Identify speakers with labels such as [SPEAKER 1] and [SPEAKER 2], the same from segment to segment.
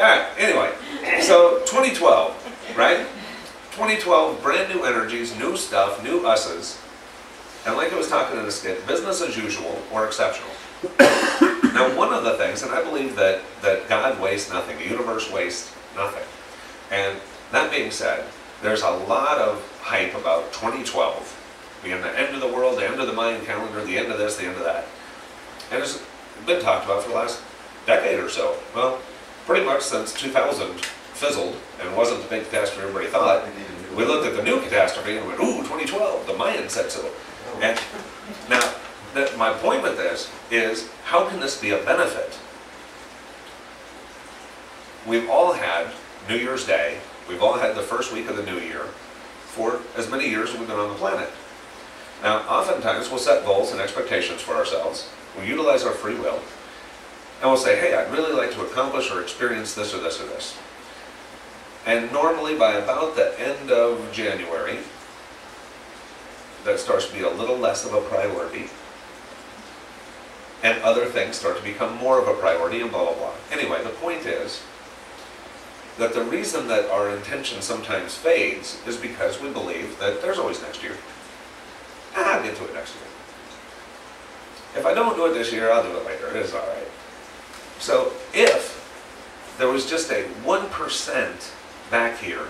[SPEAKER 1] Alright, anyway, so 2012, right? 2012, brand new energies, new stuff, new us's. And like I was talking in the skit, business as usual or exceptional. Now one of the things, and I believe that God wastes nothing, the universe wastes nothing. And that being said, there's a lot of hype about 2012 being the end of the world, the end of the Mayan calendar, the end of this, the end of that. And it's been talked about for the last decade or so. Well, pretty much since 2000 fizzled and wasn't the big catastrophe everybody thought. We looked at the new catastrophe and went, ooh, 2012, the Mayan said so. And now, my point with this is, how can this be a benefit? We've all had New Year's Day, we've all had the first week of the new year for as many years as we've been on the planet. Now, oftentimes we'll set goals and expectations for ourselves, we'll utilize our free will, and we'll say, hey, I'd really like to accomplish or experience this or this or this. And normally by about the end of January, that starts to be a little less of a priority. And other things start to become more of a priority and blah, blah, blah. Anyway, the point is that the reason that our intention sometimes fades is because we believe that there's always next year. I'll get to it next year. If I don't do it this year, I'll do it later. It is all right. So if there was just a 1% back here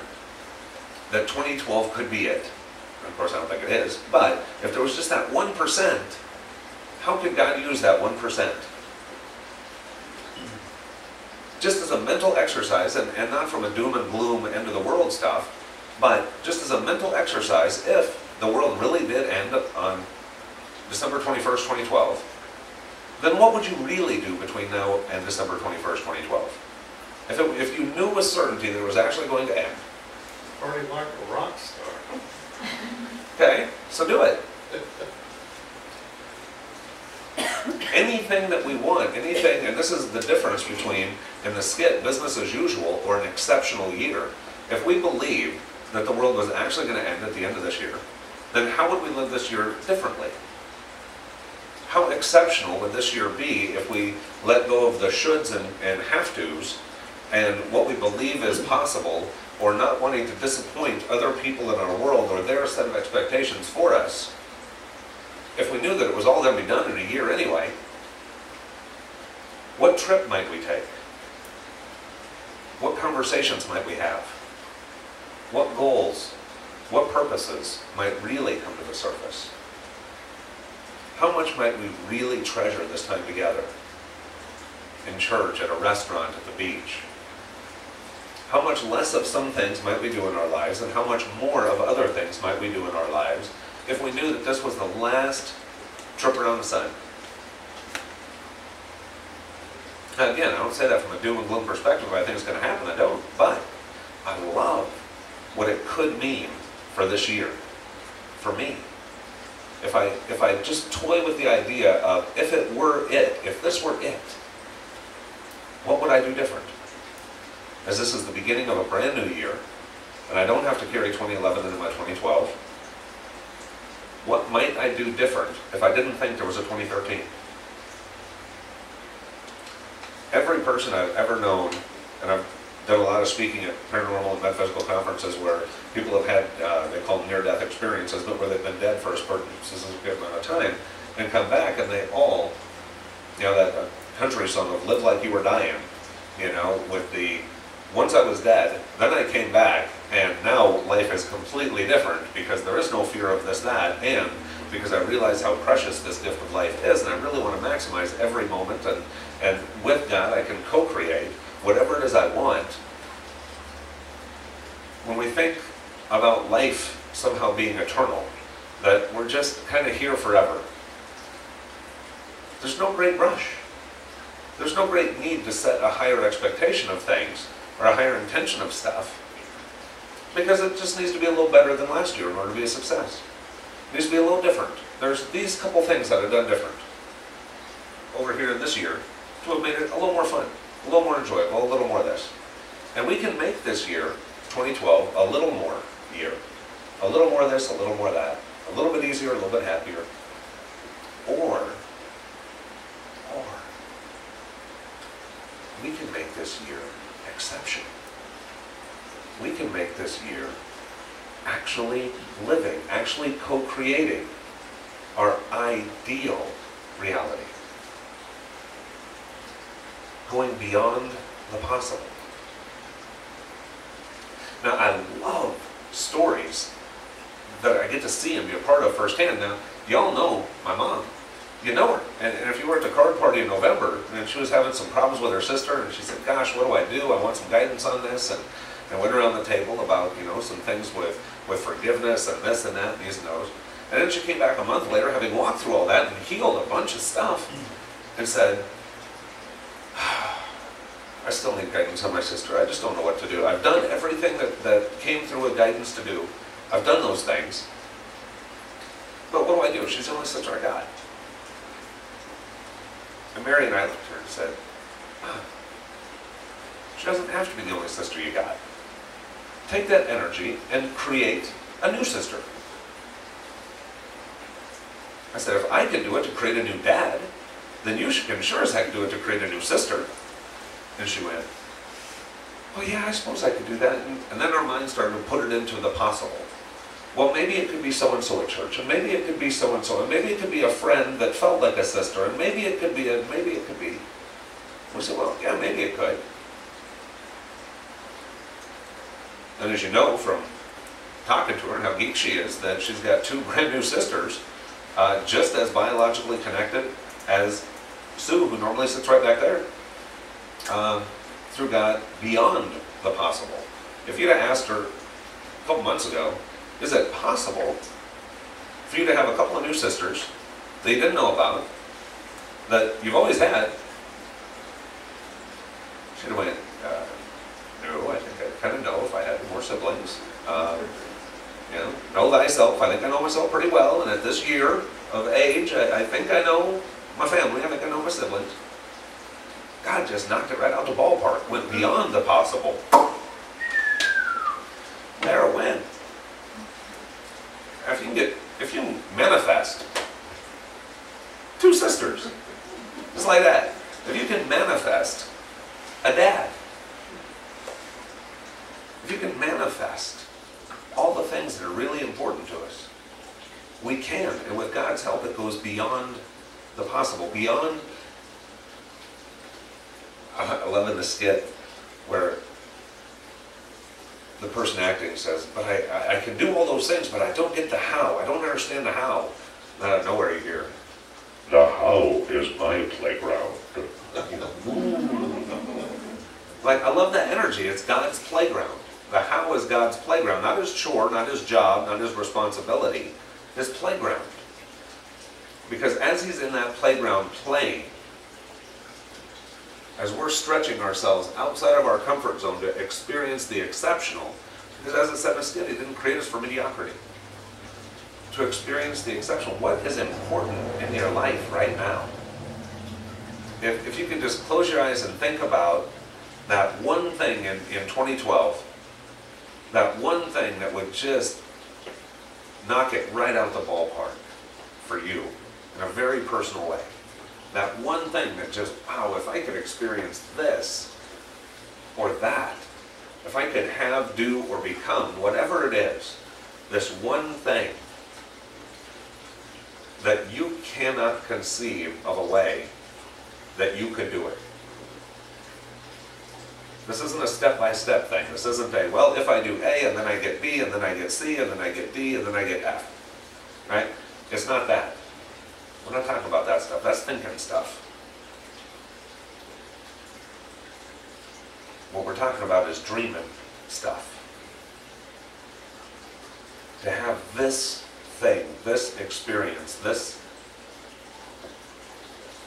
[SPEAKER 1] that 2012 could be it, of course I don't think it is, but if there was just that 1%, how could God use that 1%? Just as a mental exercise, and not from a doom and gloom end of the world stuff, but just as a mental exercise, if the world really did end on December 21st, 2012, then what would you really do between now and December 21st, 2012? If you knew with certainty that it was actually going to end.
[SPEAKER 2] Party like a rock star.
[SPEAKER 1] Okay, so do it. Anything that we want, anything, and this is the difference between, in the skit, business as usual or an exceptional year. If we believed that the world was actually going to end at the end of this year, then how would we live this year differently? How exceptional would this year be if we let go of the shoulds and have-tos and what we believe is possible, or not wanting to disappoint other people in our world or their set of expectations for us? If we knew that it was all going to be done in a year anyway, what trip might we take? What conversations might we have? What goals, what purposes might really come to the surface? How much might we really treasure this time together? In church, at a restaurant, at the beach? How much less of some things might we do in our lives, and how much more of other things might we do in our lives if we knew that this was the last trip around the sun? Now again, I don't say that from a doom and gloom perspective. I think it's going to happen. I don't. But I love what it could mean for this year, for me. If I just toy with the idea of, if it were it, if this were it, what would I do different? As this is the beginning of a brand new year, and I don't have to carry 2011 into my 2012, what might I do different if I didn't think there was a 2013? Every person I've ever known, and I've done a lot of speaking at paranormal and metaphysical conferences where people have had, they call them near-death experiences, but where they've been dead for a specific amount of time, and come back and they all, you know, that country song of "Live Like You Were Dying," you know, with the, once I was dead, then I came back, and now life is completely different because there is no fear of this, that, and because I realize how precious this gift of life is, and I really want to maximize every moment, and with God I can co-create whatever it is I want. When we think about life somehow being eternal, that we're just kind of here forever, there's no great rush. There's no great need to set a higher expectation of things or a higher intention of stuff, because it just needs to be a little better than last year in order to be a success. It needs to be a little different. There's these couple things that I've done different over here in this year to have made it a little more fun, a little more enjoyable, a little more of this. And we can make this year, 2012, a little more year. A little more of this, a little more of that. A little bit easier, a little bit happier. Or we can make this year exception. We can make this year actually living, actually co-creating our ideal reality. Going beyond the possible. Now, I love stories that I get to see and be a part of firsthand. Now, y'all know my mom. You know her. And if you were at the card party in November, and she was having some problems with her sister, and she said, gosh, what do? I want some guidance on this. And went around the table about, some things with forgiveness and this and that and these and those. And then she came back a month later, having walked through all that and healed a bunch of stuff, and said, I still need guidance on my sister. I just don't know what to do. I've done everything that came through with guidance to do. I've done those things. But what do I do? She's the only sister I got. And Mary and I looked at her and said, she doesn't have to be the only sister you got. Take that energy and create a new sister. I said, if I can do it to create a new dad, then you can sure as heck do it to create a new sister. And she went, oh yeah, I suppose I could do that. And then our mind started to put it into the possible. Well, maybe it could be so-and-so at church, and maybe it could be so-and-so, and maybe it could be a friend that felt like a sister, and maybe it could be. We said, well, yeah, maybe it could. And as you know from talking to her and how geek she is, that she's got two brand new sisters, just as biologically connected as Sue, who normally sits right back there, through God, beyond the possible. If you'd have asked her a couple months ago, is it possible for you to have a couple of new sisters that you didn't know about, that you've always had? She'd have went, no, I think I kind of know if I had more siblings. Know thyself. I think I know myself pretty well, and at this year of age, I think I know my family. I think I know my siblings. God just knocked it right out the ballpark, went beyond the possible. There a win. If you manifest two sisters, just like that, if you can manifest a dad, if you can manifest all the things that are really important to us, we can, and with God's help, it goes beyond the possible, beyond. I love in the skit where the person acting says, but I can do all those things, but I don't get the how. I don't understand the how. And out of nowhere you hear, the how is my playground. Like, I love that energy. It's God's playground. The how is God's playground. Not his chore, not his job, not his responsibility. His playground. Because as he's in that playground playing, as we're stretching ourselves outside of our comfort zone to experience the exceptional, because as it said in the skit, he didn't create us for mediocrity. To experience the exceptional. What is important in your life right now? If you can just close your eyes and think about that one thing in 2012, that one thing that would just knock it right out the ballpark for you in a very personal way. That one thing that just, wow, if I could experience this or that, if I could have, do, or become, whatever it is, this one thing that you cannot conceive of a way that you could do it. This isn't a step-by-step thing. This isn't a, well, if I do A, and then I get B, and then I get C, and then I get D, and then I get F. Right? It's not that. We're not talking about that stuff. That's thinking stuff. What we're talking about is dreaming stuff. To have this thing, this experience, this,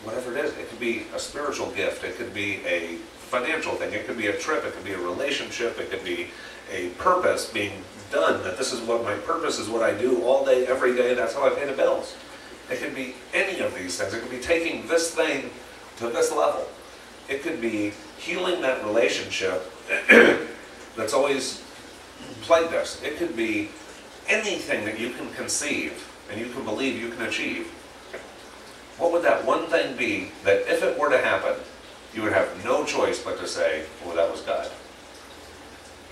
[SPEAKER 1] whatever it is, it could be a spiritual gift, it could be a financial thing, it could be a trip, it could be a relationship, it could be a purpose being done, that this is what my purpose is, what I do all day, every day, that's how I pay the bills. It could be any of these things. It could be taking this thing to this level. It could be healing that relationship that's always plagued us. It could be anything that you can conceive and you can believe you can achieve. What would that one thing be that if it were to happen, you would have no choice but to say, oh, that was God.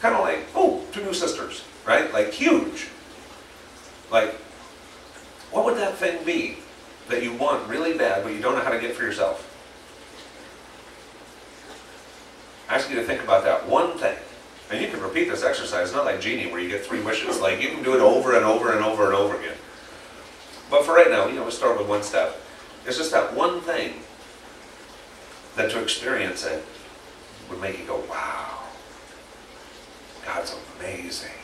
[SPEAKER 1] Kind of like, oh, 2 new sisters, right? Like huge. Like, what would that thing be that you want really bad but you don't know how to get for yourself? I ask you to think about that one thing. And you can repeat this exercise. It's not like Genie where you get 3 wishes. Like, you can do it over and over and over and over again. But for right now, we'll start with 1 step. It's just that one thing that to experience it would make you go, wow, God's amazing.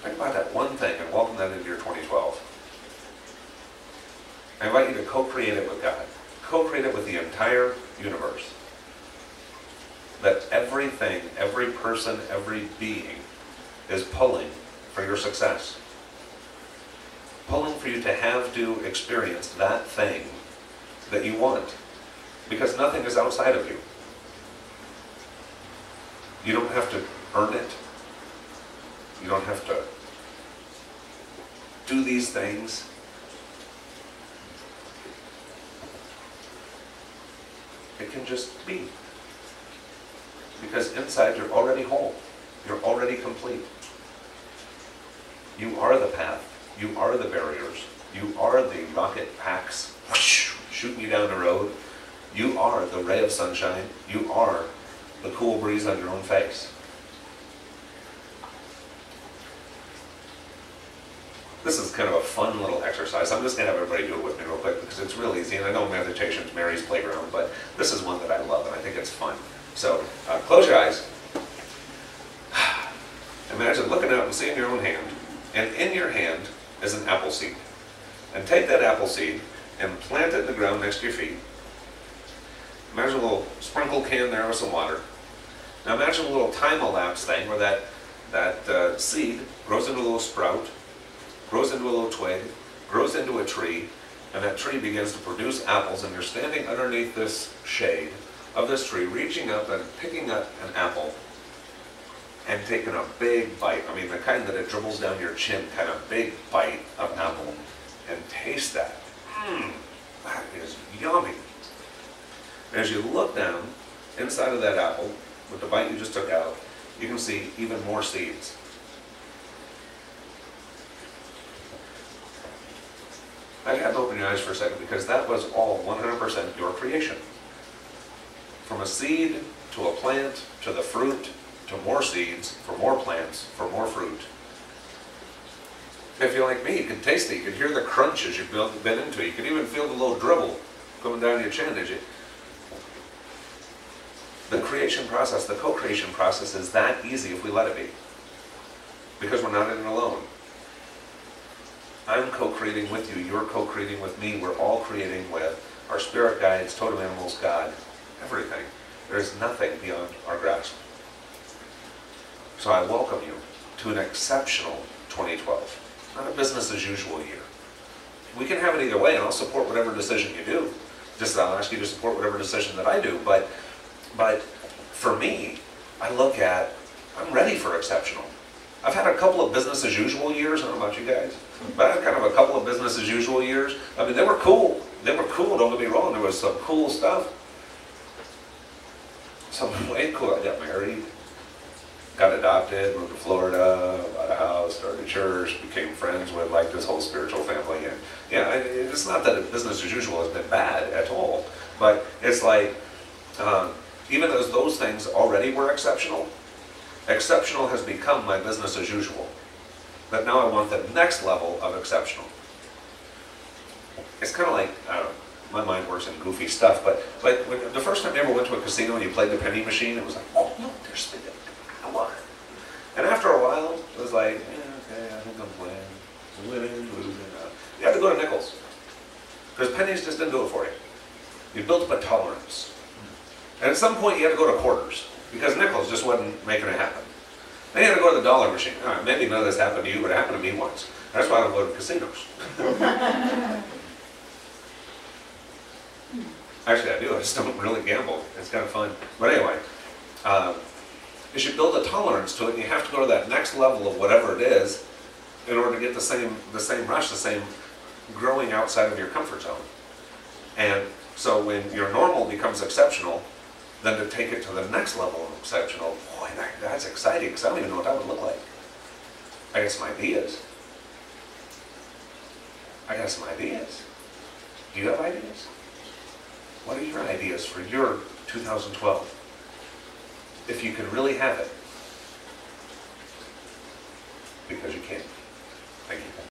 [SPEAKER 1] Think about that one thing and welcome that into your 2012. I invite you to co-create it with God. Co-create it with the entire universe. That everything, every person, every being is pulling for your success. Pulling for you to have to experience that thing that you want. Because nothing is outside of you. You don't have to earn it. You don't have to do these things. It can just be. Because inside you're already whole. You're already complete. You are the path. You are the barriers. You are the rocket packs shooting you down the road. You are the ray of sunshine. You are the cool breeze on your own face. This is kind of a fun little exercise. I'm just going to have everybody do it with me real quick because it's real easy. And I know meditation's Mary's playground, but this is one that I love and I think it's fun. So close your eyes. Imagine looking out and seeing your own hand. And in your hand is an apple seed. And take that apple seed and plant it in the ground next to your feet. Imagine a little sprinkle can there with some water. Now imagine a little time-elapse thing where that seed grows into a little sprout, grows into a little twig, grows into a tree, and that tree begins to produce apples, and you're standing underneath this shade of this tree, reaching up and picking up an apple and taking a big bite. I mean, the kind that it dribbles down your chin, kind of big bite of apple, and taste that. That is yummy. And as you look down inside of that apple, with the bite you just took out, you can see even more seeds. I had to open your eyes for a second because that was all 100% your creation. From a seed, to a plant, to the fruit, to more seeds, for more plants, for more fruit. If you're like me, you can taste it. You can hear the crunch as you bit into it. You can even feel the little dribble coming down your chin as you... The creation process, the co-creation process is that easy if we let it be. Because we're not in it alone. I'm co-creating with you, you're co-creating with me, we're all creating with our spirit guides, totem animals, God, everything. There is nothing beyond our grasp. So I welcome you to an exceptional 2012, not a business as usual year. We can have it either way, and I'll support whatever decision you do. Just I'll ask you to support whatever decision that I do, but for me, I look at, I'm ready for exceptional. I've had a couple of business as usual years, I don't know about you guys, but I had kind of a couple of business as usual years. I mean, they were cool. They were cool, don't get me wrong. There was some cool stuff. Some way cool. I got married, got adopted, moved to Florida, bought a house, started a church, became friends with like this whole spiritual family. And yeah, it's not that business as usual has been bad at all, but it's like, even as those things already were exceptional, exceptional has become my business as usual. But now I want the next level of exceptional. It's kind of like, I don't know, my mind works in goofy stuff, but when, the first time you ever went to a casino and you played the penny machine, it was like, oh, look, they're spinning. Come on. And after a while, it was like, yeah, okay, I think I'm playing. Winning, losing. You had to go to nickels. Because pennies just didn't do it for you. You built up a tolerance. And at some point, you had to go to quarters. Because nickels just wasn't making it happen. Then you had to go to the dollar machine. All right, maybe none of this happened to you, but it happened to me once. That's why I don't go to casinos. Actually, I do. I just don't really gamble. It's kind of fun. But anyway, you should build a tolerance to it, and you have to go to that next level of whatever it is in order to get the same rush, the same growing outside of your comfort zone. And So when your normal becomes exceptional, then to take it to the next level of exceptional, boy, that's exciting, because I don't even know what that would look like. I got some ideas. Do you have ideas? What are your ideas for your 2012? If you could really have it. Because you can't. Thank you.